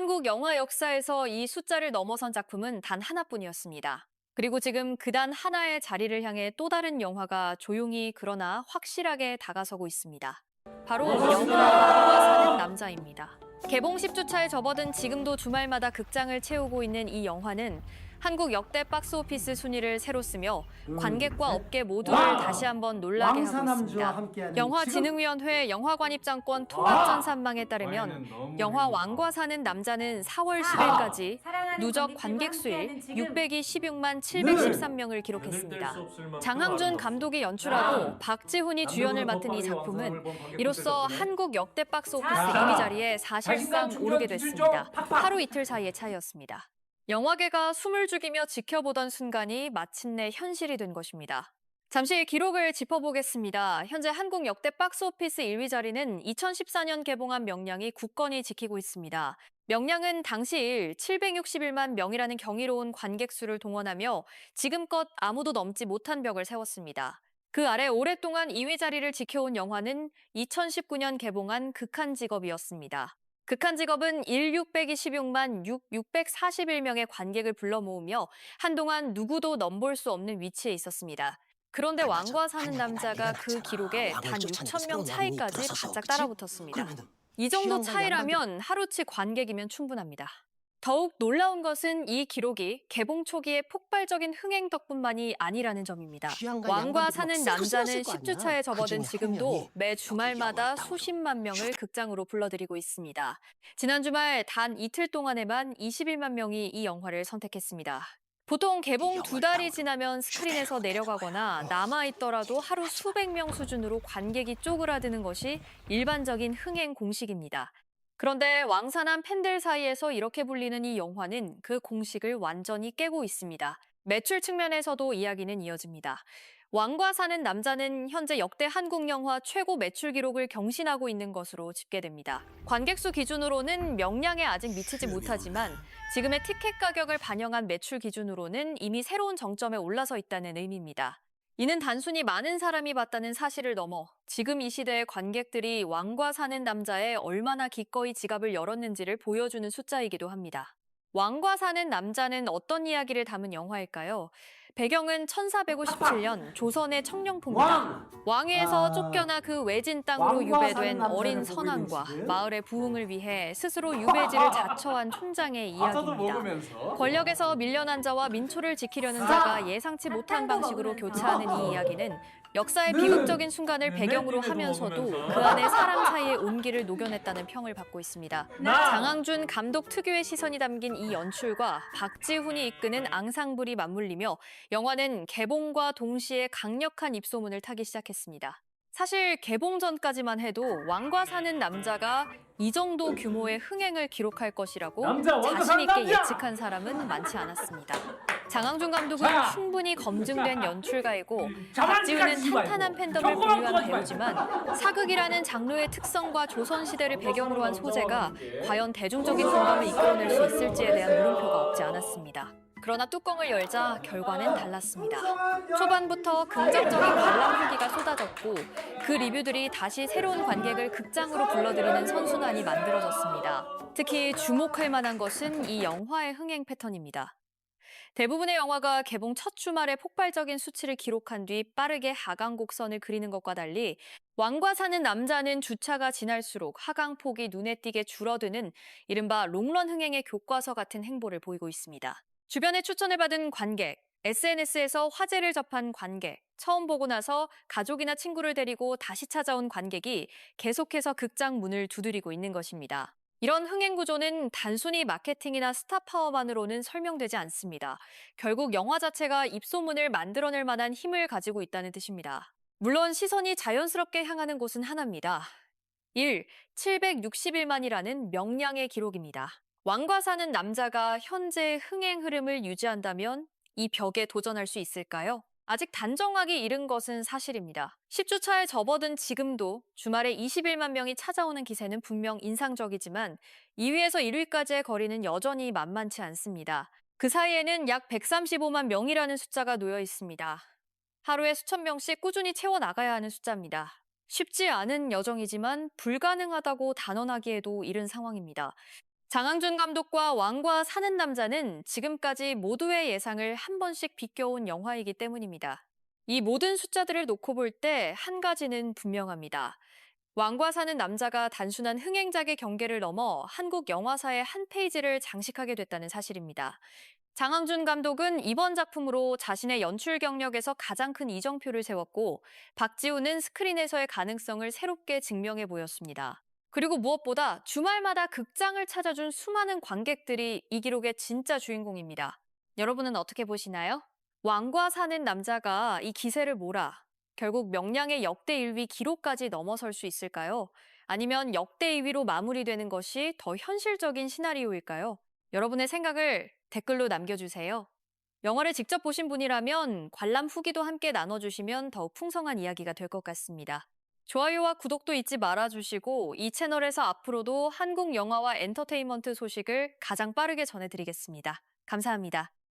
한국 영화 역사에서 이 숫자를 넘어선 작품은 단 하나뿐이었습니다. 그리고 지금 그 단 하나의 자리를 향해 또 다른 영화가 조용히 그러나 확실하게 다가서고 있습니다. 바로 영화 왕과 사는 남자입니다. 개봉 10주 차에 접어든 지금도 주말마다 극장을 채우고 있는 이 영화는 한국 역대 박스오피스 순위를 새로 쓰며 관객과 업계 모두를 다시 한번 놀라게 하고 있습니다. 영화진흥위원회 영화관 입장권 통합전산망에 따르면 영화 왕과 사는 남자는 4월 10일까지 누적 관객 수일 626만 713명을 기록했습니다. 장항준 감독이 연출하고 박지훈이 주연을 맡은 이 작품은 이로써 한국 역대 박스오피스 2위 자리에 사실상 오르게 됐습니다. 하루 이틀 사이의 차이였습니다. 영화계가 숨을 죽이며 지켜보던 순간이 마침내 현실이 된 것입니다. 잠시 기록을 짚어보겠습니다. 현재 한국 역대 박스오피스 1위 자리는 2014년 개봉한 명량이 굳건히 지키고 있습니다. 명량은 당시 761만 명이라는 경이로운 관객 수를 동원하며 지금껏 아무도 넘지 못한 벽을 세웠습니다. 그 아래 오랫동안 2위 자리를 지켜온 영화는 2019년 개봉한 극한직업이었습니다. 극한직업은 1626만 641명의 관객을 불러 모으며 한동안 누구도 넘볼 수 없는 위치에 있었습니다. 그런데 왕과 사는 남자가 그 기록에 단 6천 명 차이까지 바짝 따라붙었습니다. 이 정도 차이라면 하루치 관객이면 충분합니다. 더욱 놀라운 것은 이 기록이 개봉 초기의 폭발적인 흥행 덕분만이 아니라는 점입니다. 왕과 사는 남자는 10주 차에 접어든 지금도 매 주말마다 수십만 명을 극장으로 불러들이고 있습니다. 지난 주말 단 이틀 동안에만 21만 명이 이 영화를 선택했습니다. 보통 개봉 2달이 지나면 스크린에서 내려가거나 남아있더라도 하루 수백 명 수준으로 관객이 쪼그라드는 것이 일반적인 흥행 공식입니다. 그런데 왕산한 팬들 사이에서 이렇게 불리는 이 영화는 그 공식을 완전히 깨고 있습니다. 매출 측면에서도 이야기는 이어집니다. 왕과 사는 남자는 현재 역대 한국 영화 최고 매출 기록을 경신하고 있는 것으로 집계됩니다. 관객 수 기준으로는 명량에 아직 미치지 못하지만 지금의 티켓 가격을 반영한 매출 기준으로는 이미 새로운 정점에 올라서 있다는 의미입니다. 이는 단순히 많은 사람이 봤다는 사실을 넘어 지금 이 시대의 관객들이 왕과 사는 남자에 얼마나 기꺼이 지갑을 열었는지를 보여주는 숫자이기도 합니다. 왕과 사는 남자는 어떤 이야기를 담은 영화일까요? 배경은 1457년 조선의 청룡포입니다. 왕위에서 쫓겨나 그 외진 땅으로 유배된 어린 선왕과 마을의 부흥을 위해 스스로 유배지를 자처한 촌장의 이야기입니다. 권력에서 밀려난 자와 민초를 지키려는 자가 예상치 못한 방식으로 교차하는 이 이야기는 역사의 비극적인 순간을 배경으로 하면서도 그 안에 사람 사이의 온기를 녹여냈다는 평을 받고 있습니다. 장항준 감독 특유의 시선이 담긴 이 연출과 박지훈이 이끄는 앙상블이 맞물리며 영화는 개봉과 동시에 강력한 입소문을 타기 시작했습니다. 사실 개봉 전까지만 해도 왕과 사는 남자가 이 정도 규모의 흥행을 기록할 것이라고 자신 있게 예측한 사람은 많지 않았습니다. 장항준 감독은 충분히 검증된 연출가이고 박지훈은 탄탄한 팬덤을 보유한 배우지만 사극이라는 장르의 특성과 조선시대를 배경으로 한 소재가 과연 대중적인 공감을 이끌어낼 수 있을지에 대한 물음표가 없지 않았습니다. 그러나 뚜껑을 열자 결과는 달랐습니다. 초반부터 긍정적인 관람 후기가 쏟아졌고 그 리뷰들이 다시 새로운 관객을 극장으로 불러들이는 선순환이 만들어졌습니다. 특히 주목할 만한 것은 이 영화의 흥행 패턴입니다. 대부분의 영화가 개봉 첫 주말에 폭발적인 수치를 기록한 뒤 빠르게 하강 곡선을 그리는 것과 달리 왕과 사는 남자는 주차가 지날수록 하강폭이 눈에 띄게 줄어드는 이른바 롱런 흥행의 교과서 같은 행보를 보이고 있습니다. 주변에 추천을 받은 관객, SNS에서 화제를 접한 관객, 처음 보고 나서 가족이나 친구를 데리고 다시 찾아온 관객이 계속해서 극장 문을 두드리고 있는 것입니다. 이런 흥행 구조는 단순히 마케팅이나 스타 파워만으로는 설명되지 않습니다. 결국 영화 자체가 입소문을 만들어낼 만한 힘을 가지고 있다는 뜻입니다. 물론 시선이 자연스럽게 향하는 곳은 하나입니다. 761만이라는 명량의 기록입니다. 왕과 사는 남자가 현재의 흥행 흐름을 유지한다면 이 벽에 도전할 수 있을까요? 아직 단정하기 이른 것은 사실입니다. 10주 차에 접어든 지금도 주말에 21만 명이 찾아오는 기세는 분명 인상적이지만 2위에서 1위까지의 거리는 여전히 만만치 않습니다. 그 사이에는 약 135만 명이라는 숫자가 놓여 있습니다. 하루에 수천 명씩 꾸준히 채워나가야 하는 숫자입니다. 쉽지 않은 여정이지만 불가능하다고 단언하기에도 이른 상황입니다. 장항준 감독과 왕과 사는 남자는 지금까지 모두의 예상을 한 번씩 비껴온 영화이기 때문입니다. 이 모든 숫자들을 놓고 볼 때 한 가지는 분명합니다. 왕과 사는 남자가 단순한 흥행작의 경계를 넘어 한국 영화사의 한 페이지를 장식하게 됐다는 사실입니다. 장항준 감독은 이번 작품으로 자신의 연출 경력에서 가장 큰 이정표를 세웠고, 박지훈은 스크린에서의 가능성을 새롭게 증명해 보였습니다. 그리고 무엇보다 주말마다 극장을 찾아준 수많은 관객들이 이 기록의 진짜 주인공입니다. 여러분은 어떻게 보시나요? 왕과 사는 남자가 이 기세를 몰아 결국 명량의 역대 1위 기록까지 넘어설 수 있을까요? 아니면 역대 2위로 마무리되는 것이 더 현실적인 시나리오일까요? 여러분의 생각을 댓글로 남겨주세요. 영화를 직접 보신 분이라면 관람 후기도 함께 나눠주시면 더욱 풍성한 이야기가 될 것 같습니다. 좋아요와 구독도 잊지 말아주시고 이 채널에서 앞으로도 한국 영화와 엔터테인먼트 소식을 가장 빠르게 전해드리겠습니다. 감사합니다.